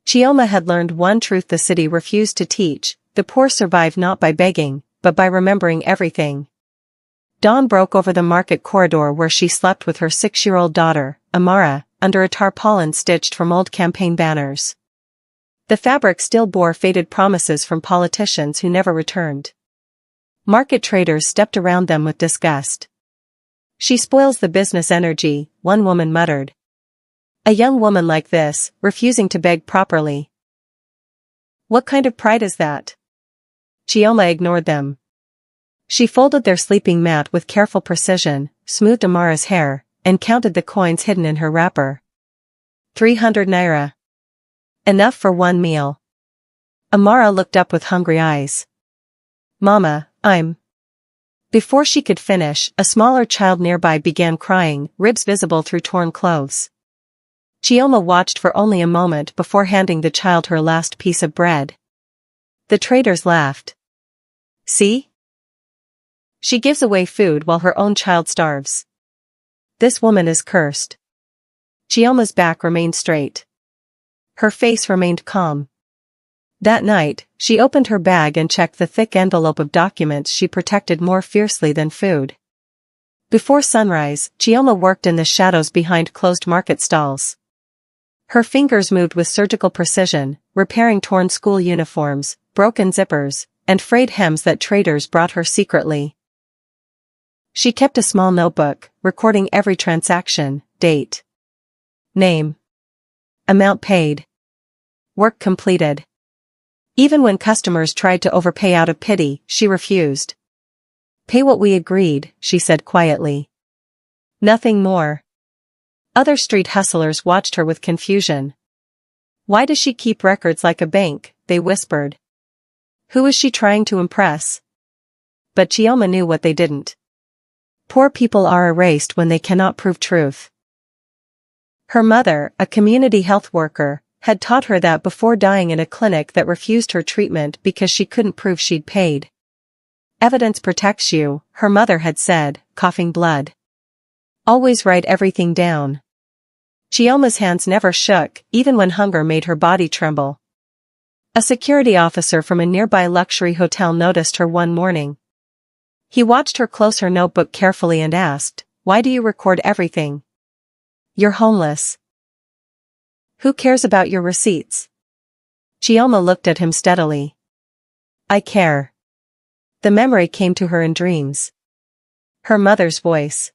Chioma had learned one truth the city refused to teach: the poor survive not by begging, but by remembering everything. Dawn broke over the market corridor where she slept with her 6-year-old daughter, Amara, under a tarpaulin stitched from old campaign banners. The fabric still bore faded promises from politicians who never returned. Market traders stepped around them with disgust. "She spoils the business energy," one woman muttered. "A young woman like this, refusing to beg properly. What kind of pride is that?" Chioma ignored them. She folded their sleeping mat with careful precision, smoothed Amara's hair, and counted the coins hidden in her wrapper. 300 naira. Enough for one meal. Amara looked up with hungry eyes. "Mama, I'm..." Before she could finish, a smaller child nearby began crying, ribs visible through torn clothes. Chioma watched for only a moment before handing the child her last piece of bread. The traders laughed. "See? She gives away food while her own child starves. This woman is cursed." Chioma's back remained straight. Her face remained calm. That night, she opened her bag and checked the thick envelope of documents she protected more fiercely than food. Before sunrise, Chioma worked in the shadows behind closed market stalls. Her fingers moved with surgical precision, repairing torn school uniforms, broken zippers, and frayed hems that traders brought her secretly. She kept a small notebook, recording every transaction: date, name, amount paid, work completed. Even when customers tried to overpay out of pity, she refused. "Pay what we agreed," she said quietly. "Nothing more." Other street hustlers watched her with confusion. "Why does she keep records like a bank?" they whispered. "Who is she trying to impress?" But Chioma knew what they didn't. Poor people are erased when they cannot prove truth. Her mother, a community health worker, had taught her that before dying in a clinic that refused her treatment because she couldn't prove she'd paid. "Evidence protects you," her mother had said, coughing blood. "Always write everything down." Chioma's hands never shook, even when hunger made her body tremble. A security officer from a nearby luxury hotel noticed her one morning. He watched her close her notebook carefully and asked, "Why do you record everything? You're homeless. Who cares about your receipts?" Chioma looked at him steadily. "I care." The memory came to her in dreams. Her mother's voice.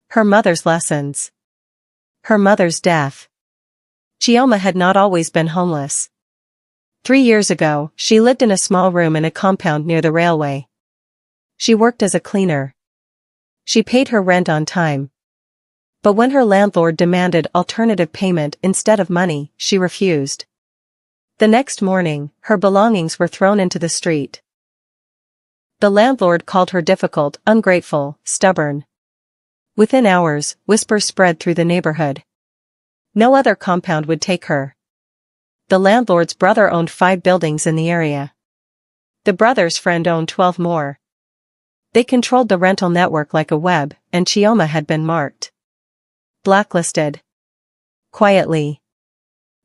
Her mother's lessons. Her mother's death. Chioma had not always been homeless. 3 years ago, she lived in a small room in a compound near the railway. She worked as a cleaner. She paid her rent on time. But when her landlord demanded alternative payment instead of money, she refused. The next morning, her belongings were thrown into the street. The landlord called her difficult, ungrateful, stubborn. Within hours, whispers spread through the neighborhood. No other compound would take her. The landlord's brother owned 5 buildings in the area. The brother's friend owned 12 more. They controlled the rental network like a web, and Chioma had been marked. Blacklisted. Quietly.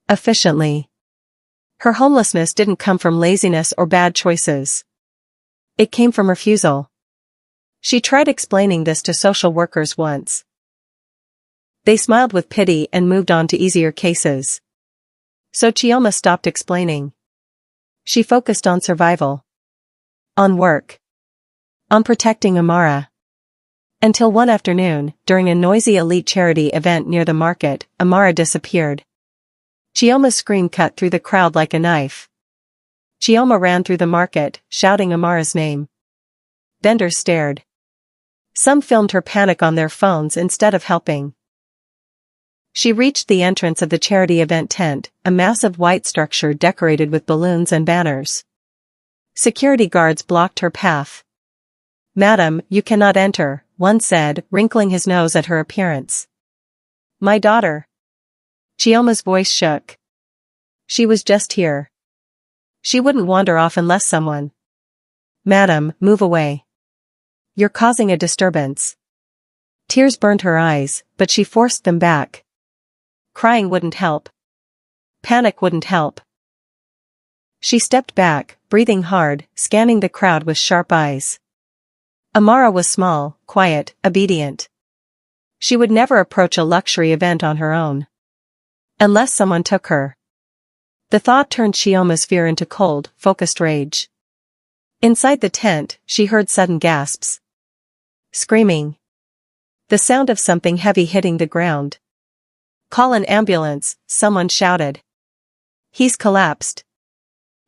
Efficiently. Her homelessness didn't come from laziness or bad choices. It came from refusal. She tried explaining this to social workers once. They smiled with pity and moved on to easier cases. So Chioma stopped explaining. She focused on survival. On work. On protecting Amara. Until one afternoon, during a noisy elite charity event near the market, Amara disappeared. Chioma's scream cut through the crowd like a knife. Chioma ran through the market, shouting Amara's name. Vendors stared. Some filmed her panic on their phones instead of helping. She reached the entrance of the charity event tent, a massive white structure decorated with balloons and banners. Security guards blocked her path. "Madam, you cannot enter," one said, wrinkling his nose at her appearance. "My daughter." Chioma's voice shook. "She was just here. She wouldn't wander off unless someone..." "Madam, move away. You're causing a disturbance." Tears burned her eyes, but she forced them back. Crying wouldn't help. Panic wouldn't help. She stepped back, breathing hard, scanning the crowd with sharp eyes. Amara was small, quiet, obedient. She would never approach a luxury event on her own. Unless someone took her. The thought turned Chioma's fear into cold, focused rage. Inside the tent, she heard sudden gasps. Screaming. The sound of something heavy hitting the ground. "Call an ambulance," someone shouted. "He's collapsed."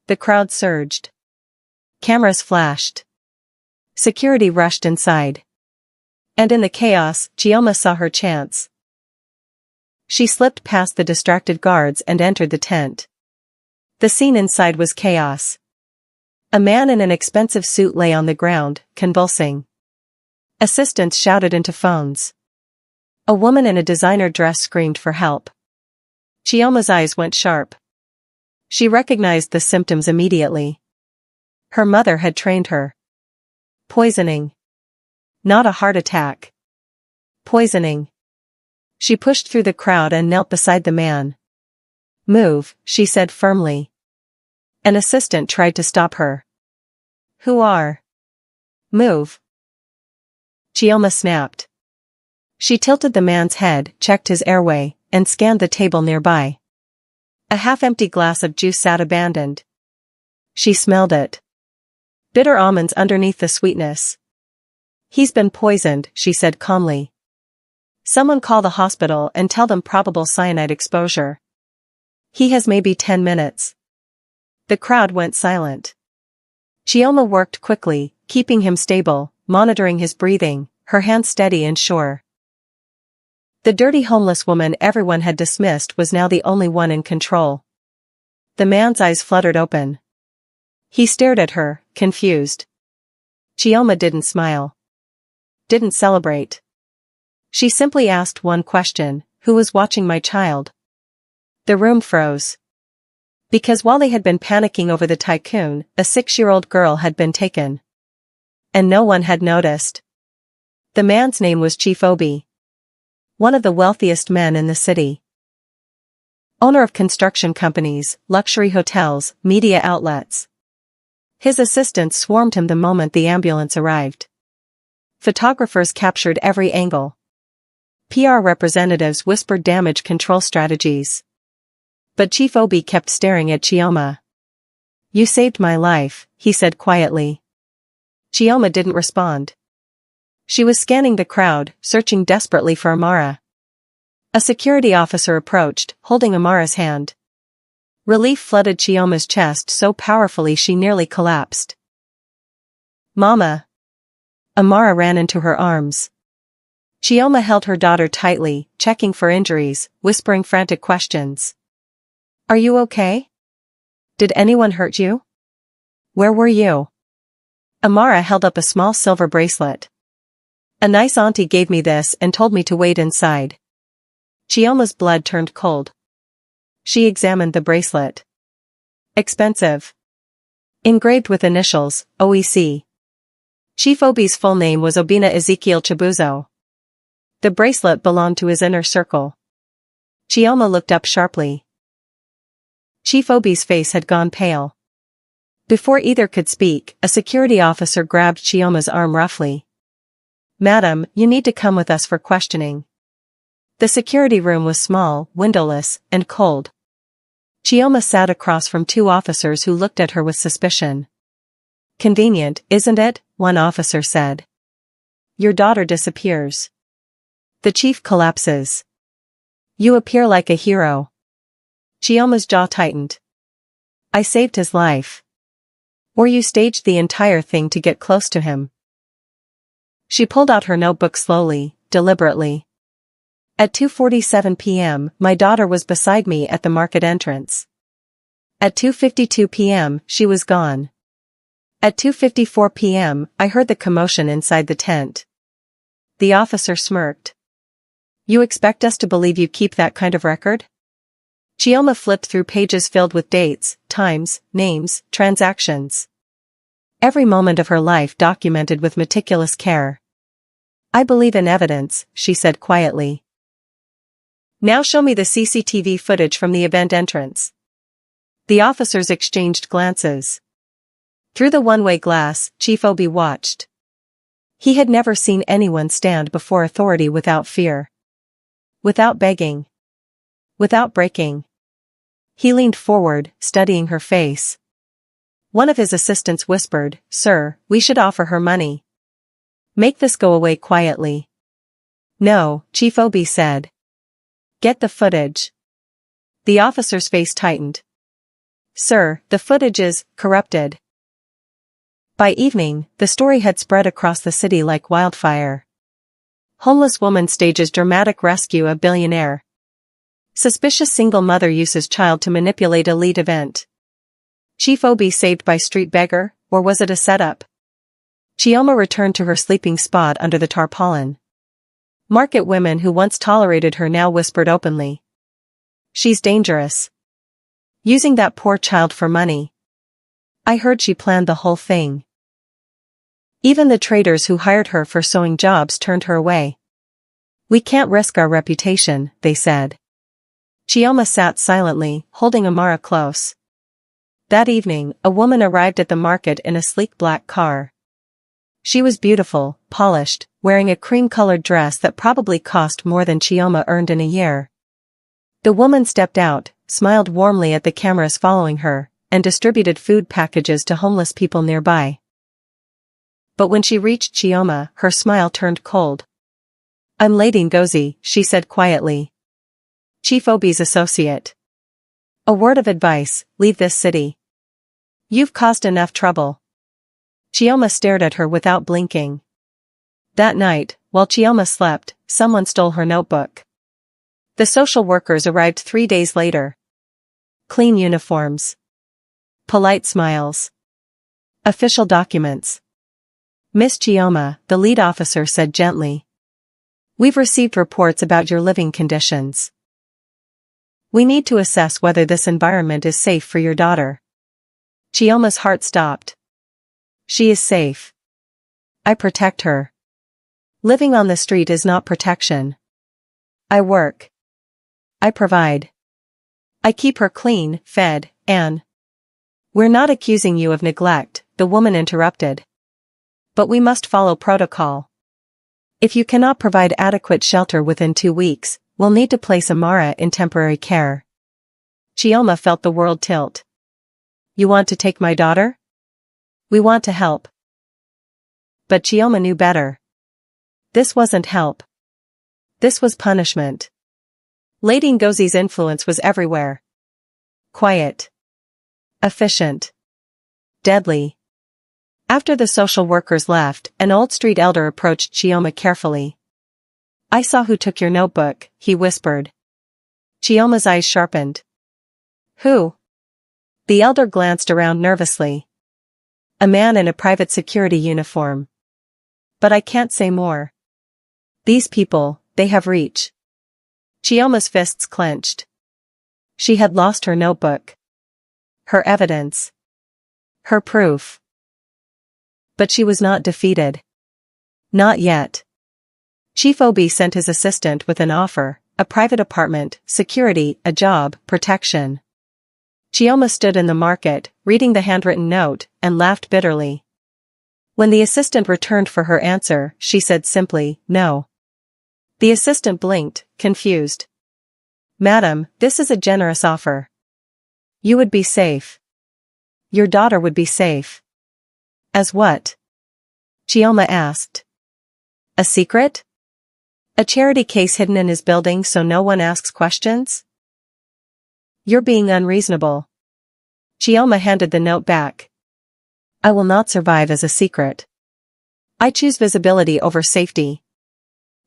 The crowd surged. Cameras flashed. Security rushed inside. And in the chaos, Chioma saw her chance. She slipped past the distracted guards and entered the tent. The scene inside was chaos. A man in an expensive suit lay on the ground, convulsing. Assistants shouted into phones. A woman in a designer dress screamed for help. Chioma's eyes went sharp. She recognized the symptoms immediately. Her mother had trained her. Poisoning. Not a heart attack. Poisoning. She pushed through the crowd and knelt beside the man. "Move," she said firmly. An assistant tried to stop her. "Who are?" "Move." Chioma snapped. She tilted the man's head, checked his airway, and scanned the table nearby. A half-empty glass of juice sat abandoned. She smelled it. Bitter almonds underneath the sweetness. "He's been poisoned," she said calmly. "Someone call the hospital and tell them probable cyanide exposure. He has maybe 10 minutes. The crowd went silent. Chioma worked quickly, keeping him stable, monitoring his breathing, her hands steady and sure. The dirty homeless woman everyone had dismissed was now the only one in control. The man's eyes fluttered open. He stared at her, confused. Chioma didn't smile. Didn't celebrate. She simply asked one question: who was watching my child? The room froze. Because while they had been panicking over the Tycoon, a 6-year-old girl had been taken. And no one had noticed. The man's name was Chief Obi. One of the wealthiest men in the city. Owner of construction companies, luxury hotels, media outlets. His assistants swarmed him the moment the ambulance arrived. Photographers captured every angle. PR representatives whispered damage control strategies. But Chief Obi kept staring at Chioma. "You saved my life," he said quietly. Chioma didn't respond. She was scanning the crowd, searching desperately for Amara. A security officer approached, holding Amara's hand. Relief flooded Chioma's chest so powerfully she nearly collapsed. "Mama!" Amara ran into her arms. Chioma held her daughter tightly, checking for injuries, whispering frantic questions. "Are you okay? Did anyone hurt you? Where were you?" Amara held up a small silver bracelet. "A nice auntie gave me this and told me to wait inside." Chioma's blood turned cold. She examined the bracelet. Expensive. Engraved with initials, OEC. Chief Obi's full name was Obina Ezekiel Chibuzo. The bracelet belonged to his inner circle. Chioma looked up sharply. Chief Obi's face had gone pale. Before either could speak, a security officer grabbed Chioma's arm roughly. "Madam, you need to come with us for questioning." The security room was small, windowless, and cold. Chioma sat across from 2 officers who looked at her with suspicion. "Convenient, isn't it?" one officer said. "Your daughter disappears. The chief collapses. You appear like a hero." Chioma's jaw tightened. "I saved his life. Or you staged the entire thing to get close to him." She pulled out her notebook slowly, deliberately. At 2:47 p.m., my daughter was beside me at the market entrance. At 2:52 p.m., she was gone. At 2:54 p.m., I heard the commotion inside the tent. The officer smirked. "You expect us to believe you keep that kind of record?" Chioma flipped through pages filled with dates, times, names, transactions. Every moment of her life documented with meticulous care. "I believe in evidence," she said quietly. Now show me the CCTV footage from the event entrance. The officers exchanged glances. Through the one-way glass, Chief Obi watched. He had never seen anyone stand before authority without fear. Without begging. Without breaking. He leaned forward, studying her face. One of his assistants whispered, "Sir, we should offer her money. Make this go away quietly." "No," Chief Obi said. "Get the footage." The officer's face tightened. "Sir, the footage is corrupted." By evening, the story had spread across the city like wildfire. Homeless woman stages dramatic rescue of billionaire. Suspicious single mother uses child to manipulate elite event. Chief Obi saved by street beggar, or was it a setup? Chioma returned to her sleeping spot under the tarpaulin. Market women who once tolerated her now whispered openly. "She's dangerous. Using that poor child for money. I heard she planned the whole thing." Even the traders who hired her for sewing jobs turned her away. "We can't risk our reputation," they said. Chioma sat silently, holding Amara close. That evening, a woman arrived at the market in a sleek black car. She was beautiful, polished, wearing a cream-colored dress that probably cost more than Chioma earned in a year. The woman stepped out, smiled warmly at the cameras following her, and distributed food packages to homeless people nearby. But when she reached Chioma, her smile turned cold. "I'm Lady Ngozi," she said quietly. "Chief Obi's associate. A word of advice, leave this city. You've caused enough trouble." Chioma stared at her without blinking. That night, while Chioma slept, someone stole her notebook. The social workers arrived 3 days later. Clean uniforms. Polite smiles. Official documents. "Miss Chioma," the lead officer said gently. "We've received reports about your living conditions. We need to assess whether this environment is safe for your daughter." Chioma's heart stopped. "She is safe. I protect her. Living on the street is not protection. I work. I provide. I keep her clean, fed, and—" "We're not accusing you of neglect," the woman interrupted. "But we must follow protocol. If you cannot provide adequate shelter within 2 weeks, we'll need to place Amara in temporary care." Chioma felt the world tilt. "You want to take my daughter?" "We want to help." But Chioma knew better. This wasn't help. This was punishment. Lady Ngozi's influence was everywhere. Quiet. Efficient. Deadly. After the social workers left, an old street elder approached Chioma carefully. "I saw who took your notebook," he whispered. Chioma's eyes sharpened. "Who?" The elder glanced around nervously. "A man in a private security uniform. But I can't say more. These people, they have reach." Chioma's fists clenched. She had lost her notebook. Her evidence. Her proof. But she was not defeated. Not yet. Chief Obi sent his assistant with an offer, a private apartment, security, a job, protection. Chioma stood in the market, reading the handwritten note, and laughed bitterly. When the assistant returned for her answer, she said simply, "No." The assistant blinked, confused. "Madam, this is a generous offer. You would be safe. Your daughter would be safe." "As what?" Chioma asked. "A secret? A charity case hidden in his building so no one asks questions?" "You're being unreasonable." Chioma handed the note back. "I will not survive as a secret. I choose visibility over safety."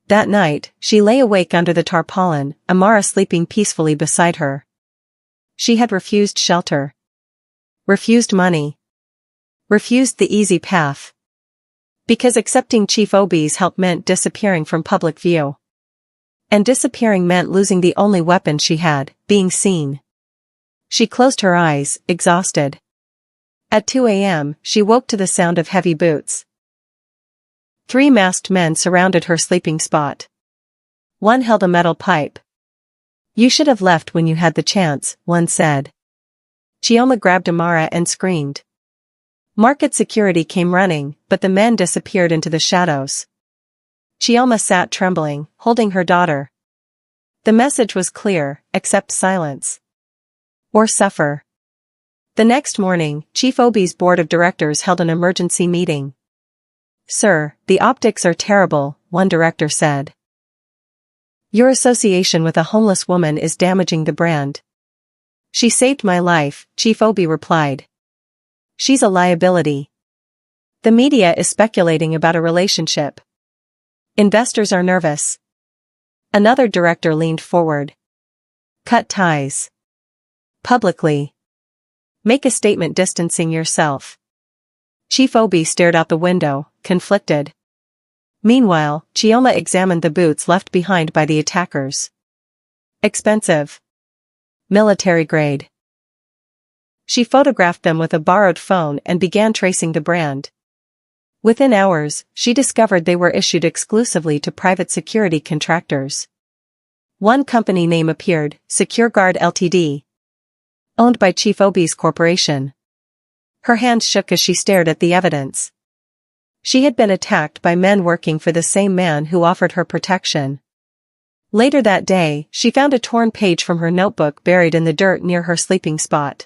That night, she lay awake under the tarpaulin, Amara sleeping peacefully beside her. She had refused shelter. Refused money. Refused the easy path. Because accepting Chief Obi's help meant disappearing from public view. And disappearing meant losing the only weapon she had, being seen. She closed her eyes, exhausted. At 2 a.m., she woke to the sound of heavy boots. 3 masked men surrounded her sleeping spot. One held a metal pipe. You should have left when you had the chance, one said. Chioma grabbed Amara and screamed. Market security came running, but the men disappeared into the shadows. Chioma sat trembling, holding her daughter. The message was clear: accept silence. Or suffer. The next morning, Chief Obi's board of directors held an emergency meeting. Sir, the optics are terrible, one director said. Your association with a homeless woman is damaging the brand. She saved my life, Chief Obi replied. She's a liability. The media is speculating about a relationship. Investors are nervous. Another director leaned forward. Cut ties. Publicly. Make a statement distancing yourself. Chief Obi stared out the window, conflicted. Meanwhile, Chioma examined the boots left behind by the attackers. Expensive. Military grade. She photographed them with a borrowed phone and began tracing the brand. Within hours, she discovered they were issued exclusively to private security contractors. One company name appeared, Secure Guard Ltd. Owned by Chief Obi's corporation. Her hands shook as she stared at the evidence. She had been attacked by men working for the same man who offered her protection. Later that day, she found a torn page from her notebook buried in the dirt near her sleeping spot.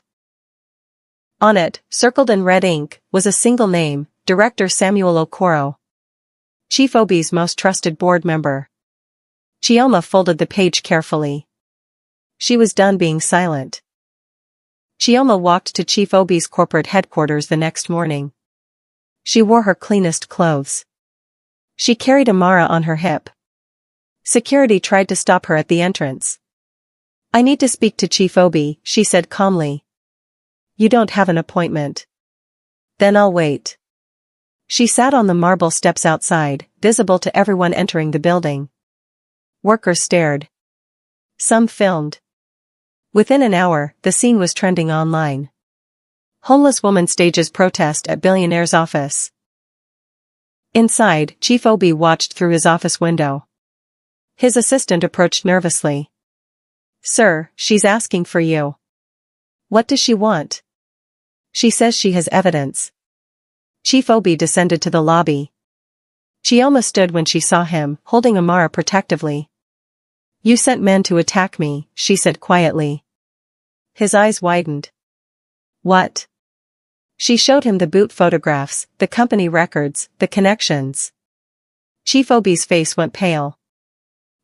On it, circled in red ink, was a single name, Director Samuel Okoro. Chief Obi's most trusted board member. Chioma folded the page carefully. She was done being silent. Chioma walked to Chief Obi's corporate headquarters the next morning. She wore her cleanest clothes. She carried Amara on her hip. Security tried to stop her at the entrance. I need to speak to Chief Obi, she said calmly. You don't have an appointment. Then I'll wait. She sat on the marble steps outside, visible to everyone entering the building. Workers stared. Some filmed. Within an hour, the scene was trending online. Homeless woman stages protest at billionaire's office. Inside, Chief Obi watched through his office window. His assistant approached nervously. Sir, she's asking for you. What does she want? She says she has evidence. Chief Obi descended to the lobby. Chioma stood when she saw him, holding Amara protectively. You sent men to attack me, she said quietly. His eyes widened. What? She showed him the boot photographs, the company records, the connections. Chief Obi's face went pale.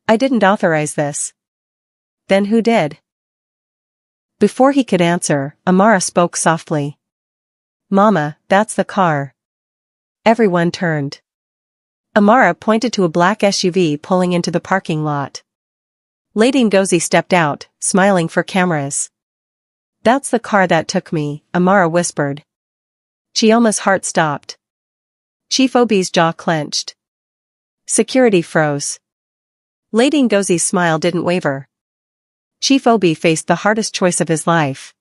I didn't authorize this. Then who did? Before he could answer, Amara spoke softly. Mama, that's the car. Everyone turned. Amara pointed to a black SUV pulling into the parking lot. Lady Ngozi stepped out, smiling for cameras. That's the car that took me, Amara whispered. Chioma's heart stopped. Chief Obi's jaw clenched. Security froze. Lady Ngozi's smile didn't waver. Chief Obi faced the hardest choice of his life.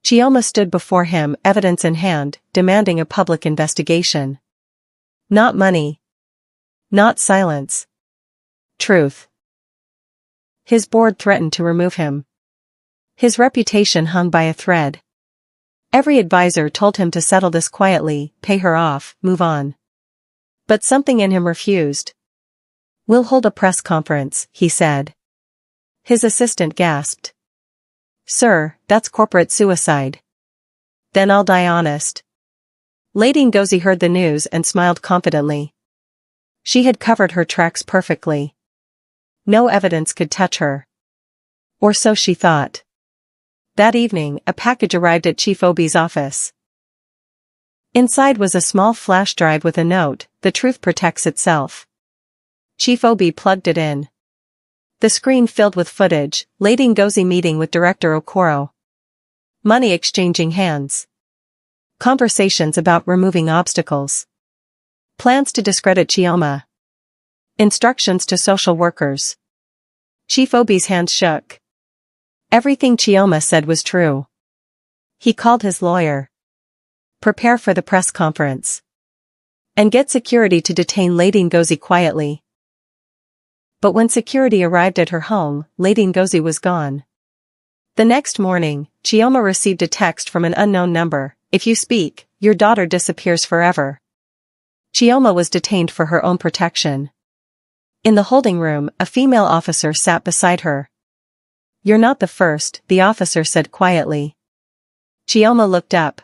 Chioma stood before him, evidence in hand, demanding a public investigation. Not money. Not silence. Truth. His board threatened to remove him. His reputation hung by a thread. Every advisor told him to settle this quietly, pay her off, move on. But something in him refused. We'll hold a press conference, he said. His assistant gasped. Sir, that's corporate suicide. Then I'll die honest. Lady Ngozi heard the news and smiled confidently. She had covered her tracks perfectly. No evidence could touch her. Or so she thought. That evening, a package arrived at Chief Obi's office. Inside was a small flash drive with a note, "The truth protects itself." Chief Obi plugged it in. The screen filled with footage, Lady Ngozi meeting with Director Okoro. Money exchanging hands. Conversations about removing obstacles. Plans to discredit Chioma. Instructions to social workers. Chief Obi's hands shook. Everything Chioma said was true. He called his lawyer. Prepare for the press conference. And get security to detain Lady Ngozi quietly. But when security arrived at her home, Lady Ngozi was gone. The next morning, Chioma received a text from an unknown number: "If you speak, your daughter disappears forever." Chioma was detained for her own protection. In the holding room, a female officer sat beside her. "You're not the first," the officer said quietly. Chioma looked up.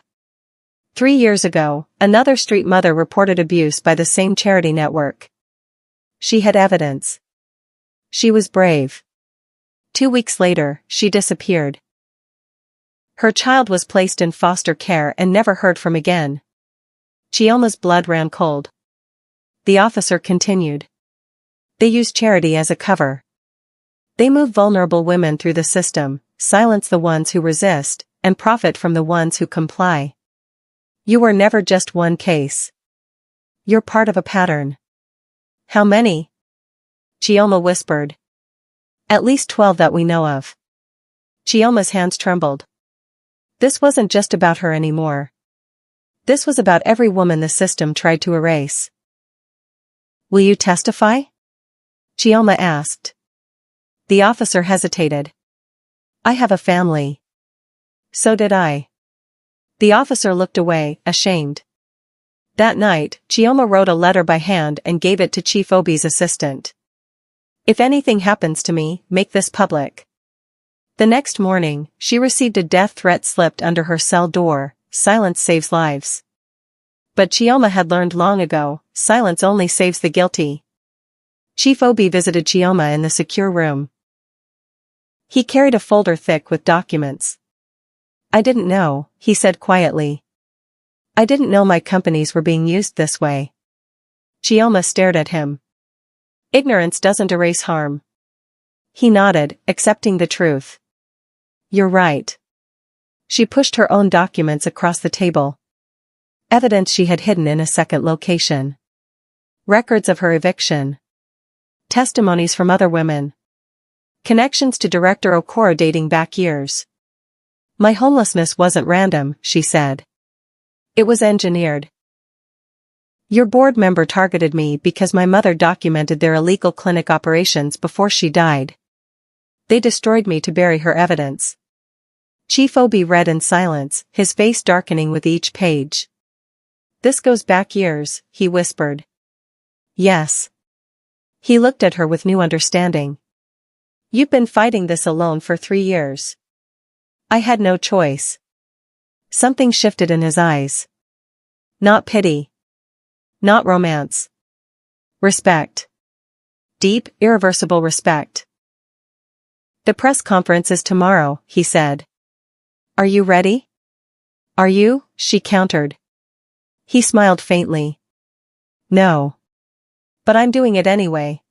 3 years ago, another street mother reported abuse by the same charity network. She had evidence. She was brave. 2 weeks later, she disappeared. Her child was placed in foster care and never heard from again. Chioma's blood ran cold. The officer continued. "They use charity as a cover. They move vulnerable women through the system, silence the ones who resist, and profit from the ones who comply. You were never just one case. You're part of a pattern." "How many?" Chioma whispered. "At least 12 that we know of." Chioma's hands trembled. This wasn't just about her anymore. This was about every woman the system tried to erase. "Will you testify?" Chioma asked. The officer hesitated. "I have a family." "So did I." The officer looked away, ashamed. That night, Chioma wrote a letter by hand and gave it to Chief Obi's assistant. "If anything happens to me, make this public." The next morning, she received a death threat slipped under her cell door: "Silence saves lives." But Chioma had learned long ago, silence only saves the guilty. Chief Obi visited Chioma in the secure room. He carried a folder thick with documents. "I didn't know," he said quietly. "I didn't know my companies were being used this way." Chioma stared at him. "Ignorance doesn't erase harm." He nodded, accepting the truth. "You're right." She pushed her own documents across the table. Evidence she had hidden in a second location. Records of her eviction. Testimonies from other women. Connections to Director Okoro dating back years. "My homelessness wasn't random," she said. "It was engineered. Your board member targeted me because my mother documented their illegal clinic operations before she died. They destroyed me to bury her evidence." Chief Obi read in silence, his face darkening with each page. "This goes back years," he whispered. "Yes." He looked at her with new understanding. "You've been fighting this alone for 3 years." "I had no choice." Something shifted in his eyes. Not pity. Not romance. Respect. Deep, irreversible respect. "The press conference is tomorrow," he said. "Are you ready?" "Are you?" she countered. He smiled faintly. "No. But I'm doing it anyway."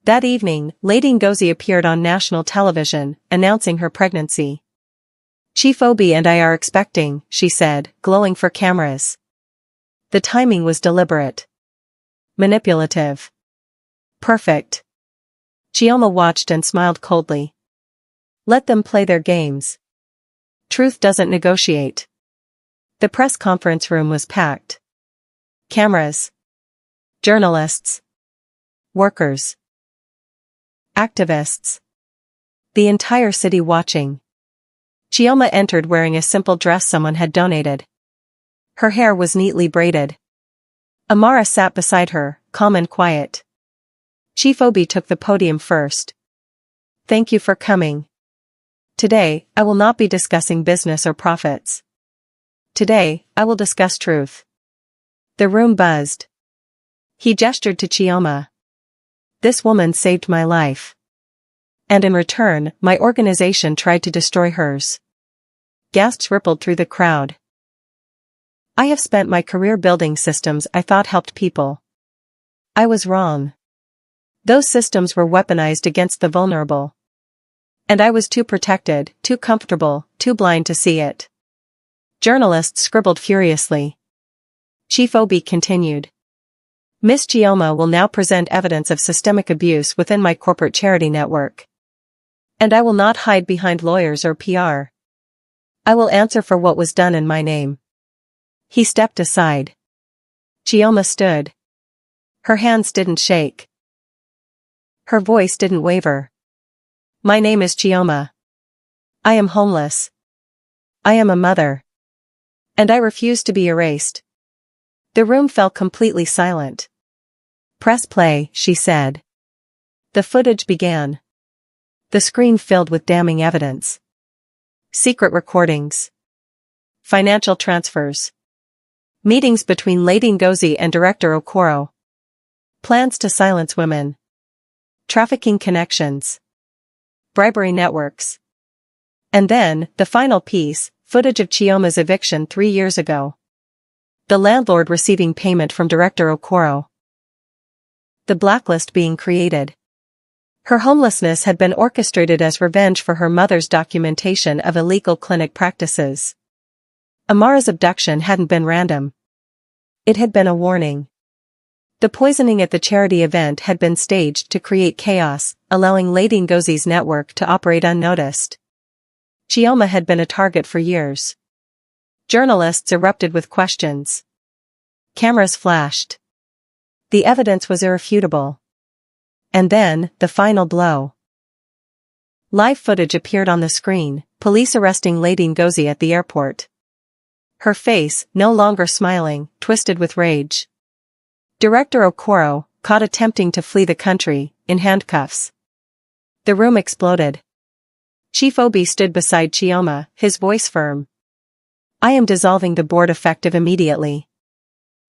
That evening, Lady Ngozi appeared on national television, announcing her pregnancy. "Chief Obi and I are expecting," she said, glowing for cameras. The timing was deliberate. Manipulative. Perfect. Chioma watched and smiled coldly. Let them play their games. Truth doesn't negotiate. The press conference room was packed. Cameras. Journalists. Workers. Activists. The entire city watching. Chioma entered wearing a simple dress someone had donated. Her hair was neatly braided. Amara sat beside her, calm and quiet. Chief Obi took the podium first. "Thank you for coming. Today, I will not be discussing business or profits. Today, I will discuss truth." The room buzzed. He gestured to Chioma. "This woman saved my life. And in return, my organization tried to destroy hers." Gasps rippled through the crowd. "I have spent my career building systems I thought helped people. I was wrong. Those systems were weaponized against the vulnerable. And I was too protected, too comfortable, too blind to see it." Journalists scribbled furiously. Chief Obi continued. "Miss Chioma will now present evidence of systemic abuse within my corporate charity network. And I will not hide behind lawyers or PR. I will answer for what was done in my name." He stepped aside. Chioma stood. Her hands didn't shake. Her voice didn't waver. My name is Chioma. I am homeless. I am a mother. And I refuse to be erased. The room fell completely silent. Press play, she said. The footage began. The screen filled with damning evidence. Secret recordings. Financial transfers. Meetings between Lady Ngozi and Director Okoro. Plans to silence women. Trafficking connections. Bribery networks. And then, the final piece, footage of Chioma's eviction 3 years ago. The landlord receiving payment from Director Okoro. The blacklist being created. Her homelessness had been orchestrated as revenge for her mother's documentation of illegal clinic practices. Amara's abduction hadn't been random. It had been a warning. The poisoning at the charity event had been staged to create chaos, allowing Lady Ngozi's network to operate unnoticed. Chioma had been a target for years. Journalists erupted with questions. Cameras flashed. The evidence was irrefutable. And then, the final blow. Live footage appeared on the screen, police arresting Lady Ngozi at the airport. Her face, no longer smiling, twisted with rage. Director Okoro, caught attempting to flee the country, in handcuffs. The room exploded. Chief Obi stood beside Chioma, his voice firm. I am dissolving the board effective immediately.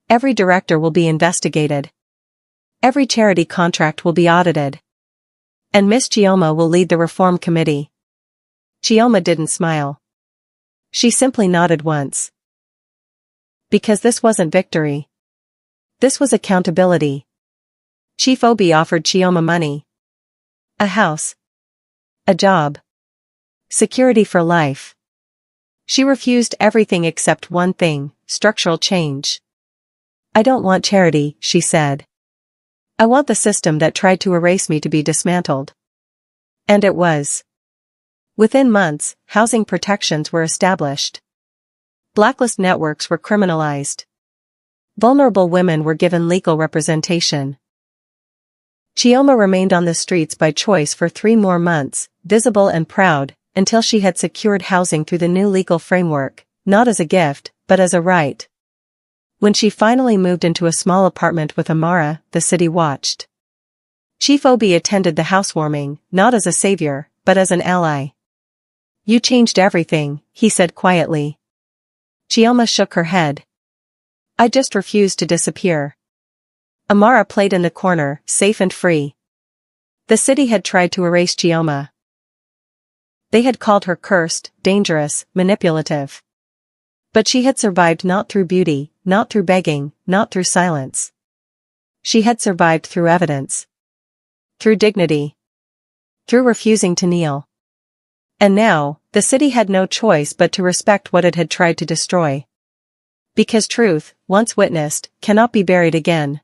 Every director will be investigated. Every charity contract will be audited. And Miss Chioma will lead the reform committee. Chioma didn't smile. She simply nodded once. Because this wasn't victory. This was accountability. Chief Obi offered Chioma money. A house. A job. Security for life. She refused everything except one thing, structural change. I don't want charity, she said. I want the system that tried to erase me to be dismantled. And it was. Within months, housing protections were established. Blacklist networks were criminalized. Vulnerable women were given legal representation. Chioma remained on the streets by choice for 3 more months, visible and proud, until she had secured housing through the new legal framework, not as a gift, but as a right. When she finally moved into a small apartment with Amara, the city watched. Chief Obi attended the housewarming, not as a savior, but as an ally. You changed everything, he said quietly. Chioma shook her head. I just refused to disappear. Amara played in the corner, safe and free. The city had tried to erase Chioma. They had called her cursed, dangerous, manipulative. But she had survived not through beauty, not through begging, not through silence. She had survived through evidence. Through dignity. Through refusing to kneel. And now, the city had no choice but to respect what it had tried to destroy. Because truth, once witnessed, cannot be buried again.